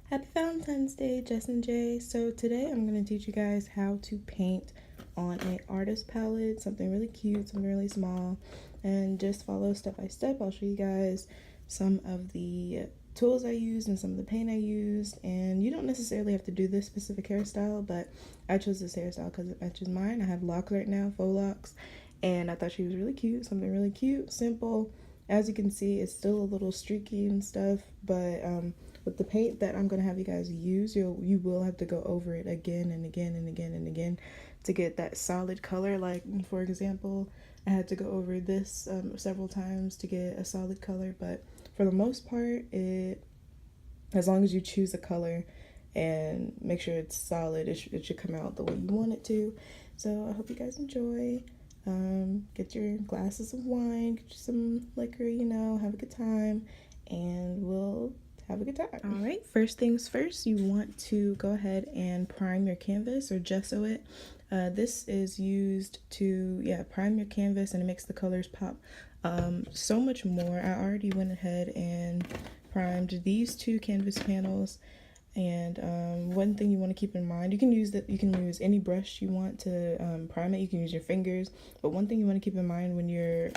Happy Valentine's Day, Jess and Jay. So today I'm going to teach you guys how to paint on an artist palette, something really cute, something really small, and just follow step by step. I'll show you guys some of the tools I used and some of the paint I used, and you don't necessarily have to do this specific hairstyle, but I chose this hairstyle because it matches mine. I have locks right now, faux locks, and I thought she was really cute, something really cute, simple. As you can see, it's still a little streaky and stuff, but with the paint that I'm gonna have you guys use, you will have to go over it again and again and again and again to get that solid color. Like for example, I had to go over this several times to get a solid color, but for the most part, as long as you choose a color and make sure it's solid, it should come out the way you want it to. So I hope you guys enjoy. Get your glasses of wine, get you some liquor, have a good time, and we'll have a good time. All right, first things first, you want to go ahead and prime your canvas or gesso it. This is used to, prime your canvas, and it makes the colors pop so much more. I already went ahead and primed these two canvas panels. And one thing you want to keep in mind, you can use any brush you want to prime it. You can use your fingers, but one thing you want to keep in mind when you're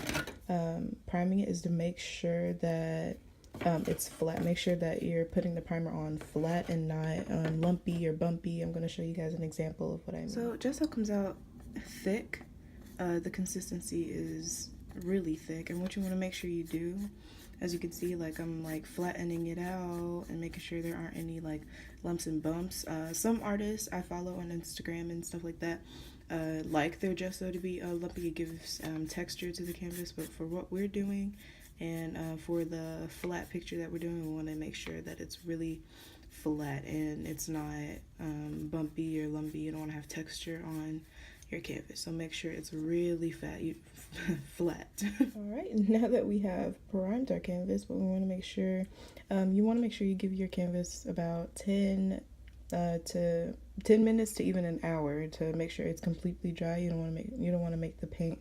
priming it is to make sure that it's flat. Make sure that you're putting the primer on flat and not lumpy or bumpy. I'm going to show you guys an example of what I mean. So gesso comes out thick. The consistency is really thick, and what you want to make sure you do, as you can see, like I'm like flattening it out and making sure there aren't any like lumps and bumps. Some artists I follow on Instagram and stuff like that like their gesso to be lumpy. It gives texture to the canvas, but for what we're doing and for the flat picture that we're doing, we want to make sure that it's really flat and it's not bumpy or lumpy. You don't want to have texture on your canvas, so make sure it's really flat. All right, now that we have primed our canvas, but we want to make sure you give your canvas about 10 minutes to even an hour to make sure it's completely dry. You don't want to make the paint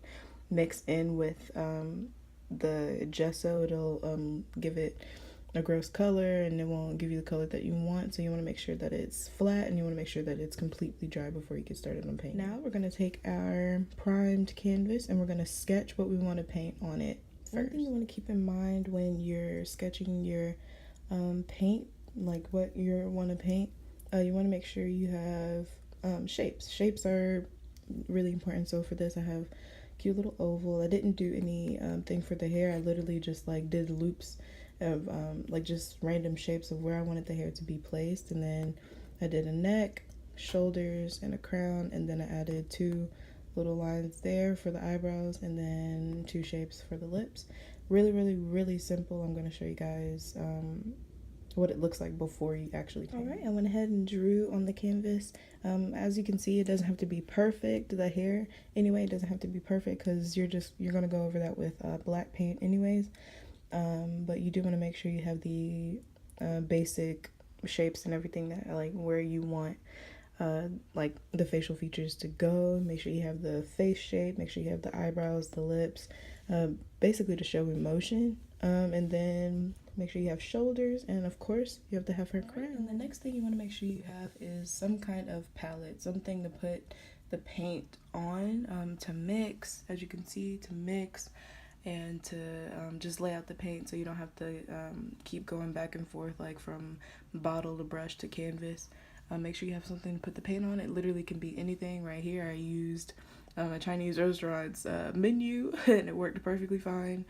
mix in with the gesso. It'll give it a gross color and it won't give you the color that you want. So you want to make sure that it's flat and you want to make sure that it's completely dry before you get started on painting. Now we're going to take our primed canvas and we're going to sketch what we want to paint on it first. One thing you want to keep in mind when you're sketching your paint, like what you want to paint, you want to make sure you have shapes. Shapes are really important. So for this I have cute little oval. I didn't do any thing for the hair. I literally just like did loops of like just random shapes of where I wanted the hair to be placed, and then I did a neck, shoulders, and a crown, and then I added 2 little lines there for the eyebrows, and then 2 shapes for the lips. Really simple. I'm going to show you guys what it looks like before you actually paint. All right, I went ahead and drew on the canvas. As you can see, it doesn't have to be perfect. The hair anyway, it doesn't have to be perfect because you're going to go over that with black paint anyways. But you do want to make sure you have the basic shapes and everything that like where you want like the facial features to go. Make sure you have the face shape, make sure you have the eyebrows, the lips, basically to show emotion, and then make sure you have shoulders, and of course you have to have her crown. Right, and the next thing you want to make sure you have is some kind of palette, something to put the paint on, to mix, as you can see, to mix and to just lay out the paint so you don't have to keep going back and forth like from bottle to brush to canvas. Make sure you have something to put the paint on. It literally can be anything. Right here I used a Chinese restaurant's menu and it worked perfectly fine.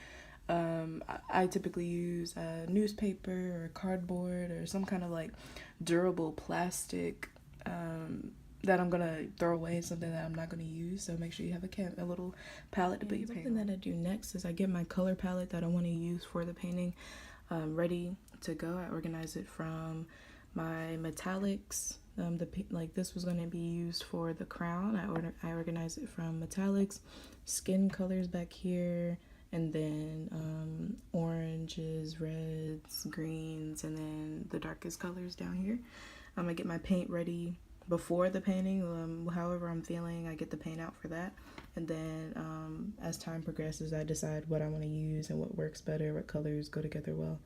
I typically use newspaper or cardboard or some kind of like durable plastic that I'm gonna throw away, something that I'm not gonna use. So make sure you have a little palette to put your paint on. Something that I do next is I get my color palette that I want to use for the painting ready to go. I organize it from my metallics. Like this was going to be used for the crown. I organize it from metallics, skin colors back here, and then oranges, reds, greens, and then the darkest colors down here. I get my paint ready before the painting, however I'm feeling. I get the paint out for that, and then as time progresses I decide what I want to use and what works better, what colors go together well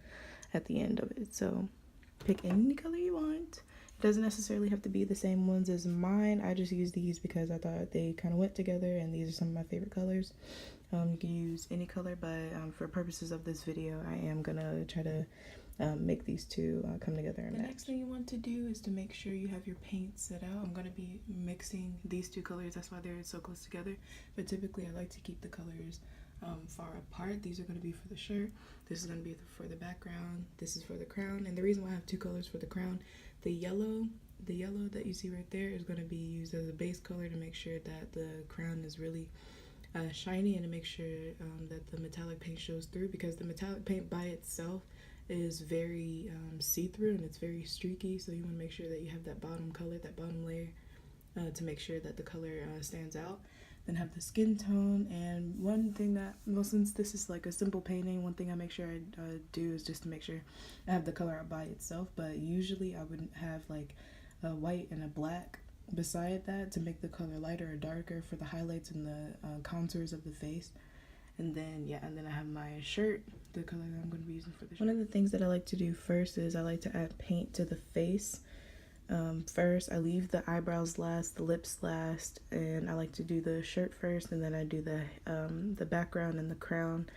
at the end of it. So pick any color you want. It doesn't necessarily have to be the same ones as mine. I just use these because I thought they kind of went together, and these are some of my favorite colors. You can use any color, but for purposes of this video, I am gonna try to make these two come together and match. The next thing you want to do is to make sure you have your paint set out. I'm gonna be mixing these two colors, that's why they're so close together, but typically I like to keep the colors far apart. These are going to be for the shirt, this is going to be for the background, this is for the crown. And the reason why I have two colors for the crown, the yellow that you see right there is going to be used as a base color to make sure that the crown is really shiny, and to make sure that the metallic paint shows through, because the metallic paint by itself is very see-through and it's very streaky, so you want to make sure that you have that bottom color, that bottom layer, to make sure that the color stands out. Then have the skin tone. And one thing that, well, since this is like a simple painting, one thing I make sure I do is just to make sure I have the color by itself, but usually I wouldn't have like a white and a black beside that to make the color lighter or darker for the highlights and the contours of the face. And then I have my shirt, the color that I'm going to be using for the shirt. One of the things that I like to do first is I like to add paint to the face. First, I leave the eyebrows last, the lips last, and I like to do the shirt first, and then I do the background and the crown.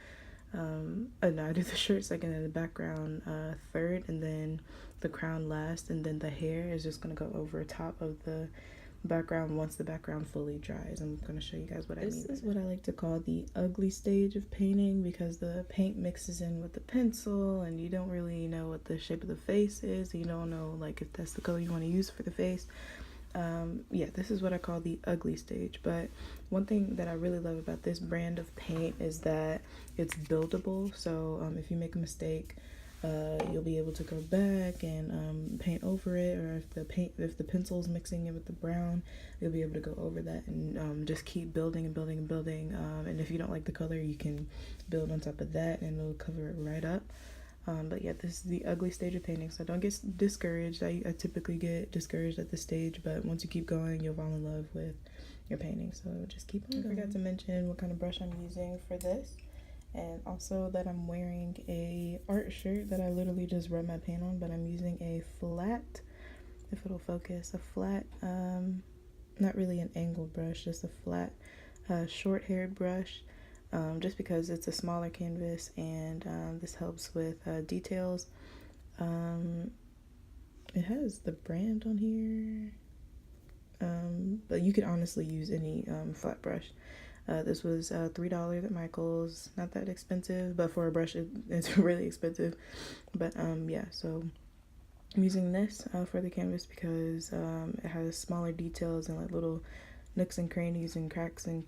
No, I do the shirt second and the background third, and then the crown last, and then the hair is just gonna go over top of the background once the background fully dries. I'm going to show you guys what I mean. This is what I like to call the ugly stage of painting, because the paint mixes in with the pencil and you don't really know what the shape of the face is. You don't know like if that's the color you want to use for the face. Yeah, this is what I call the ugly stage. But one thing that I really love about this brand of paint is that it's buildable. So if you make a mistake, you'll be able to go back and paint over it, or if the pencil's mixing it with the brown, you'll be able to go over that and just keep building and building and building. And if you don't like the color, you can build on top of that and it'll cover it right up. But yeah, this is the ugly stage of painting, so don't get discouraged. I typically get discouraged at this stage, but once you keep going, you'll fall in love with your painting. So just keep on going. I forgot to mention what kind of brush I'm using for this. And also that I'm wearing a art shirt that I literally just rubbed my paint on, but I'm using a flat, if it'll focus, a flat, not really an angled brush, just a flat, short-haired brush, just because it's a smaller canvas, and this helps with details. It has the brand on here, but you could honestly use any flat brush. This was $3 at Michael's. Not that expensive, but for a brush it's really expensive. But yeah, so I'm using this for the canvas because it has smaller details and like little nooks and crannies and cracks and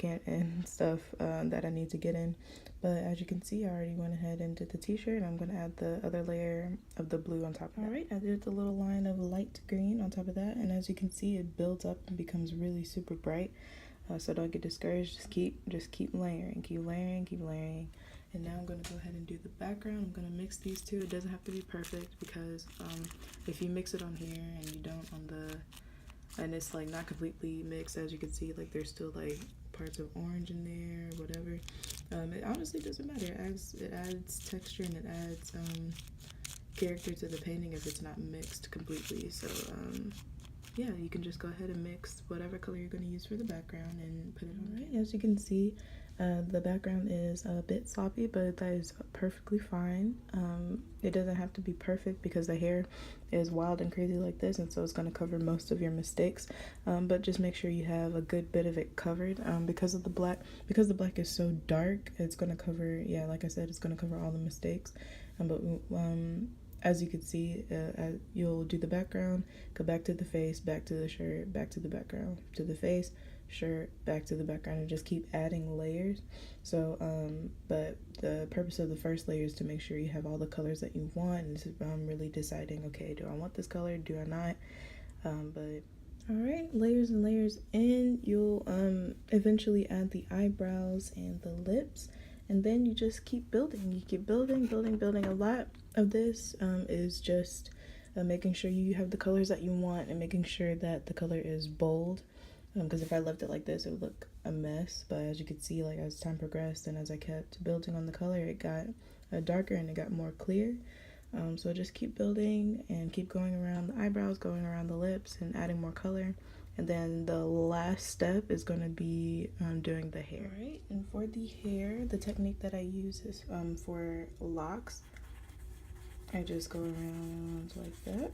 stuff that I need to get in. But as you can see, I already went ahead and did the t-shirt. I'm going to add the other layer of the blue on top of that. Alright, I did the little line of light green on top of that, and as you can see, it builds up and becomes really super bright. So don't get discouraged, just keep layering, keep layering. And now I'm going to go ahead and do the background. I'm going to mix these two. It doesn't have to be perfect, because if you mix it on here and you don't on the, and it's like not completely mixed, as you can see, like there's still like parts of orange in there or whatever, it honestly doesn't matter. It adds texture and it adds character to the painting if it's not mixed completely. So yeah, you can just go ahead and mix whatever color you're going to use for the background and put it on. Right, as you can see, the background is a bit sloppy, but that is perfectly fine. It doesn't have to be perfect because the hair is wild and crazy like this, and so it's going to cover most of your mistakes. But just make sure you have a good bit of it covered, because the black is so dark, it's going to cover, yeah, like I said, it's going to cover all the mistakes. But as you can see, you'll do the background, go back to the face, back to the shirt, back to the background, to the face, shirt, back to the background, and just keep adding layers. So but the purpose of the first layer is to make sure you have all the colors that you want, and really deciding, okay, do I want this color, do I not? But all right, layers and layers in, you'll eventually add the eyebrows and the lips, and then you just keep building. You keep building. A lot of this is just making sure you have the colors that you want, and making sure that the color is bold, because if I left it like this, it would look a mess. But as you can see, like as time progressed and as I kept building on the color, it got darker and it got more clear. So just keep building and keep going around the eyebrows, going around the lips, and adding more color. And then the last step is going to be doing the hair. All right, and for the hair, the technique that I use is for locks. I just go around like that.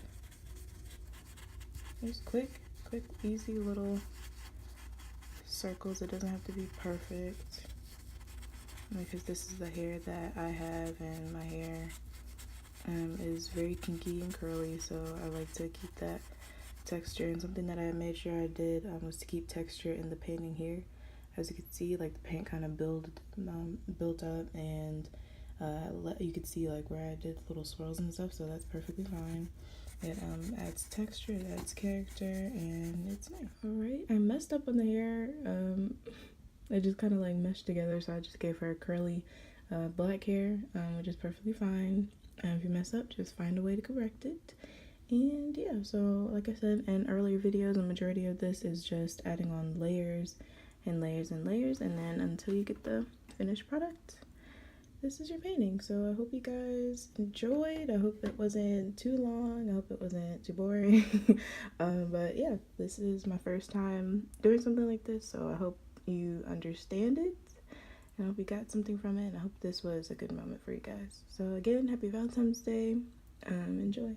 Just quick, easy little circles. It doesn't have to be perfect because this is the hair that I have, and my hair is very kinky and curly, so I like to keep that texture. And something that I made sure I did was to keep texture in the painting here. As you can see, like the paint kind of built up, and you could see like where I did little swirls and stuff, so that's perfectly fine. It adds texture, it adds character, and it's nice. Alright, I messed up on the hair. It just kind of like meshed together, so I just gave her curly black hair, which is perfectly fine. If you mess up, just find a way to correct it. And yeah, so like I said in earlier videos, the majority of this is just adding on layers and layers and layers, and then until you get the finished product, this is your painting. So I hope you guys enjoyed. I hope it wasn't too long. I hope it wasn't too boring. But yeah, this is my first time doing something like this, so I hope you understand it. I hope you got something from it. I hope this was a good moment for you guys. So again, happy Valentine's Day. Enjoy.